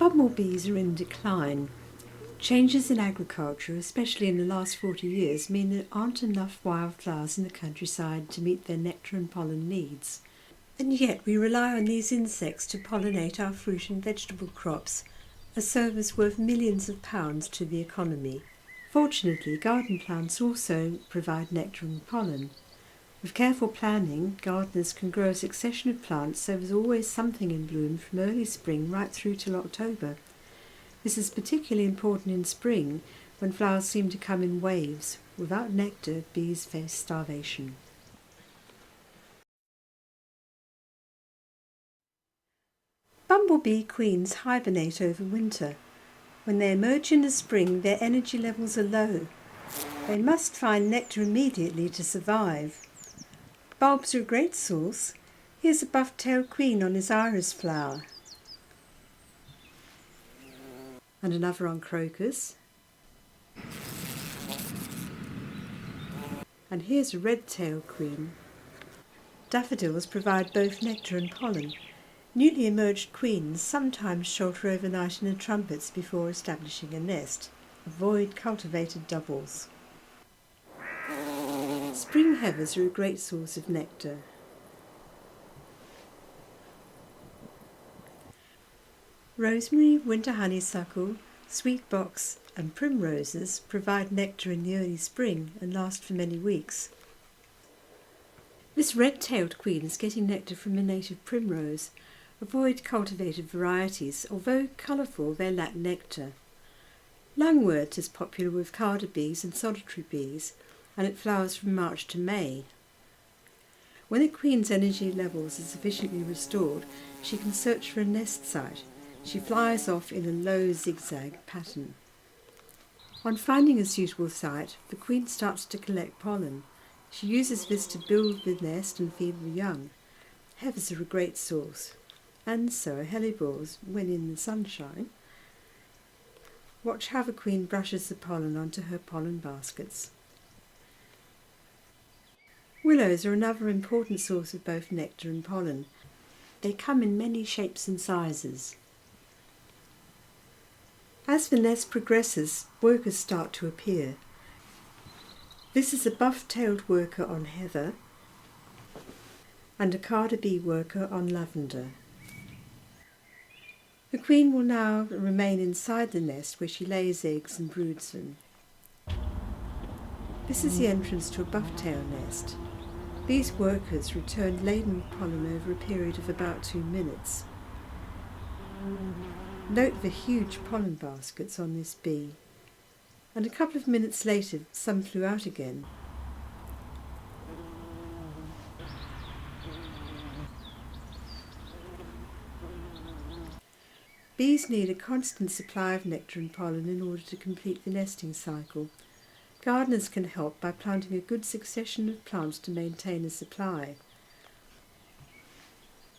Bumblebees are in decline. Changes in agriculture, especially in the last 40 years, mean there aren't enough wildflowers in the countryside to meet their nectar and pollen needs. And yet we rely on these insects to pollinate our fruit and vegetable crops, a service worth millions of pounds to the economy. Fortunately, garden plants also provide nectar and pollen. With careful planning, gardeners can grow a succession of plants so there's always something in bloom from early spring right through till October. This is particularly important in spring, when flowers seem to come in waves. Without nectar, bees face starvation. Bumblebee queens hibernate over winter. When they emerge in the spring, their energy levels are low. They must find nectar immediately to survive. Bulbs are a great source. Here's a buff-tailed queen on his iris flower. And another on crocus. And here's a red-tailed queen. Daffodils provide both nectar and pollen. Newly emerged queens sometimes shelter overnight in the trumpets before establishing a nest. Avoid cultivated doubles. Spring heathers are a great source of nectar. Rosemary, winter honeysuckle, sweetbox and primroses provide nectar in the early spring and last for many weeks. This red-tailed queen is getting nectar from a native primrose. Avoid cultivated varieties, although colourful they lack nectar. Lungwort is popular with carder bees and solitary bees, and it flowers from March to May. When a queen's energy levels are sufficiently restored, she can search for a nest site. She flies off in a low zigzag pattern. On finding a suitable site, the queen starts to collect pollen. She uses this to build the nest and feed the young. Heathers are a great source, and so are hellebores when in the sunshine. Watch how the queen brushes the pollen onto her pollen baskets. Willows are another important source of both nectar and pollen. They come in many shapes and sizes. As the nest progresses, workers start to appear. This is a buff-tailed worker on heather and a carder bee worker on lavender. The queen will now remain inside the nest where she lays eggs and broods them. This is the entrance to a buff-tail nest. These workers return laden with pollen over a period of about 2 minutes. Note the huge pollen baskets on this bee, and a couple of minutes later some flew out again. Bees need a constant supply of nectar and pollen in order to complete the nesting cycle. Gardeners can help by planting a good succession of plants to maintain a supply.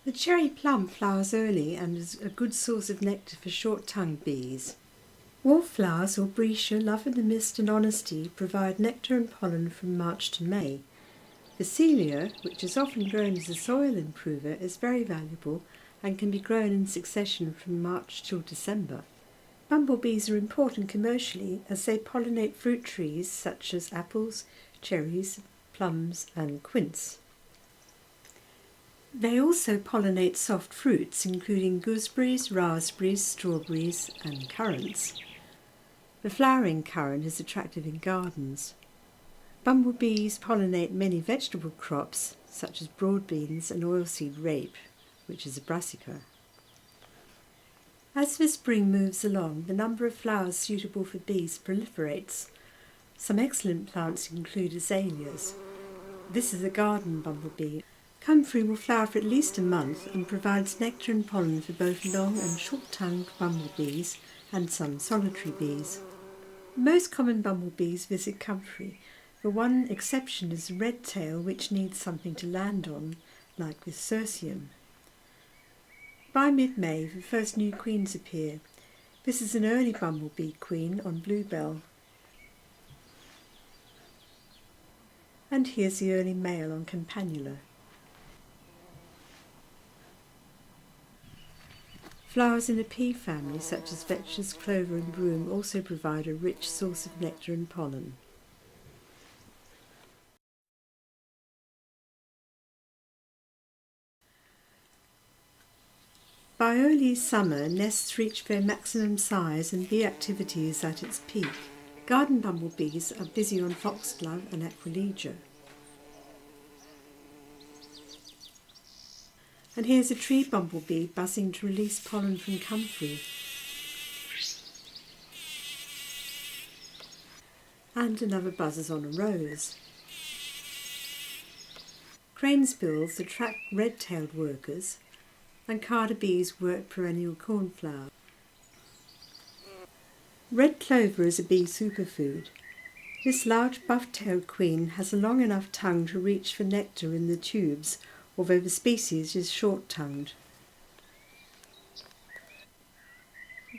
The cherry plum flowers early and is a good source of nectar for short-tongued bees. Wallflowers or breccia, love in the mist and honesty, provide nectar and pollen from March to May. Phacelia, which is often grown as a soil improver, is very valuable and can be grown in succession from March till December. Bumblebees are important commercially as they pollinate fruit trees such as apples, cherries, plums and quince. They also pollinate soft fruits including gooseberries, raspberries, strawberries and currants. The flowering currant is attractive in gardens. Bumblebees pollinate many vegetable crops such as broad beans and oilseed rape, which is a brassica. As the spring moves along, the number of flowers suitable for bees proliferates. Some excellent plants include azaleas. This is a garden bumblebee. Comfrey will flower for at least a month and provides nectar and pollen for both long and short-tongued bumblebees and some solitary bees. Most common bumblebees visit comfrey. The one exception is the red-tail, which needs something to land on, like with Circeum. By mid-May, the first new queens appear. This is an early bumblebee queen on bluebell. And here's the early male on campanula. Flowers in the pea family, such as vetches, clover and broom, also provide a rich source of nectar and pollen. By early summer, nests reach their maximum size and bee activity is at its peak. Garden bumblebees are busy on foxglove and aquilegia. And here's a tree bumblebee buzzing to release pollen from comfrey. And another buzzes on a rose. Cranesbills attract red-tailed workers, and carder bees work perennial cornflower. Red clover is a bee superfood. This large buff-tailed queen has a long enough tongue to reach for nectar in the tubes, although the species is short-tongued.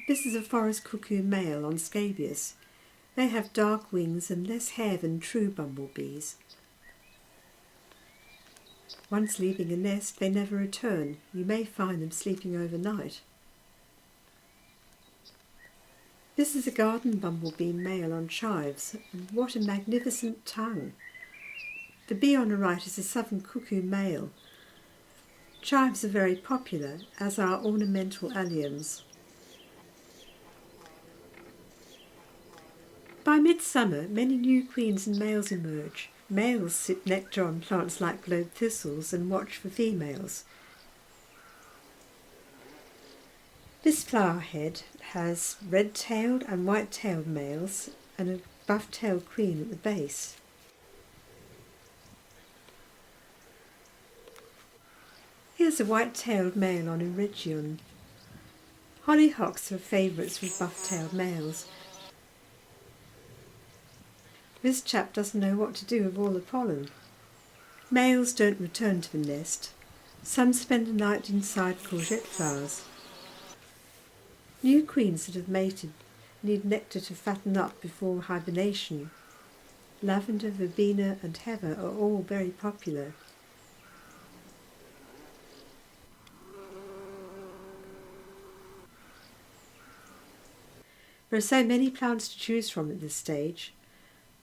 This is a forest cuckoo male on scabious. They have dark wings and less hair than true bumblebees. Once leaving a nest, they never return. You may find them sleeping overnight. This is a garden bumblebee male on chives, and what a magnificent tongue! The bee on the right is a southern cuckoo male. Chives are very popular, as are ornamental alliums. By midsummer, many new queens and males emerge. Males sip nectar on plants like globe thistles and watch for females. This flower head has red-tailed and white-tailed males and a buff-tailed queen at the base. Here's a white-tailed male on Iridion. Hollyhocks are favourites with buff-tailed males. This chap doesn't know what to do with all the pollen. Males don't return to the nest. Some spend the night inside courgette flowers. New queens that have mated need nectar to fatten up before hibernation. Lavender, verbena and heather are all very popular. There are so many plants to choose from at this stage.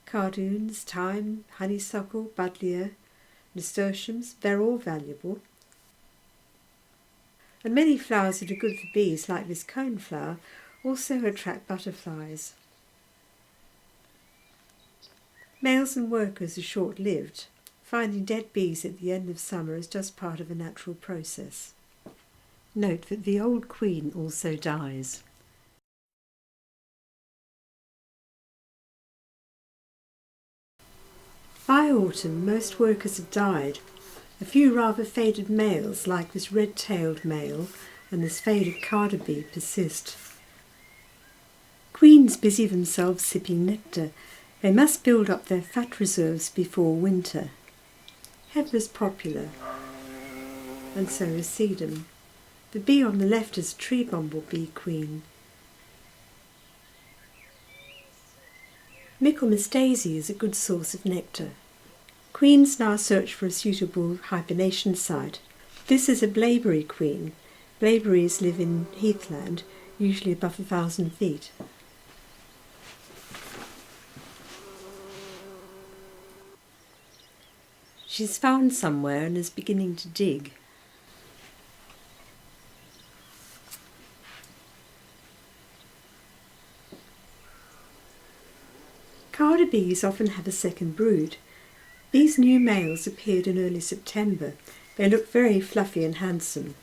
Cardoons, thyme, honeysuckle, buddleia, nasturtiums, they're all valuable. And many flowers that are good for bees, like this coneflower, also attract butterflies. Males and workers are short-lived. Finding dead bees at the end of summer is just part of a natural process. Note that the old queen also dies. By autumn, most workers have died. A few rather faded males, like this red-tailed male and this faded carder bee, persist. Queens busy themselves sipping nectar. They must build up their fat reserves before winter. Heather's popular, and so is sedum. The bee on the left is a tree bumblebee queen. Michaelmas daisy is a good source of nectar. Queens now search for a suitable hibernation site. This is a blaeberry queen. Blaeberries live in heathland, usually above 1,000 feet. She's found somewhere and is beginning to dig. Carder bees often have a second brood. These new males appeared in early September. They look very fluffy and handsome.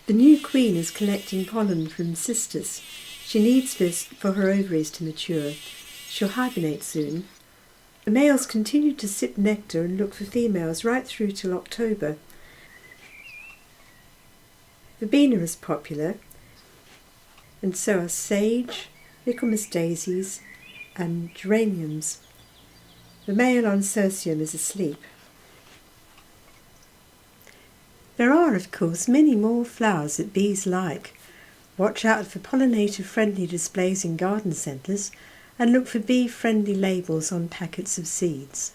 The new queen is collecting pollen from sisters. She needs this for her ovaries to mature. She'll hibernate soon. The males continue to sip nectar and look for females right through till October. Verbena is popular, and so are sage, Michaelmas daisies, and geraniums. The male on Cirsium is asleep. There are, of course, many more flowers that bees like. Watch out for pollinator-friendly displays in garden centres and look for bee-friendly labels on packets of seeds.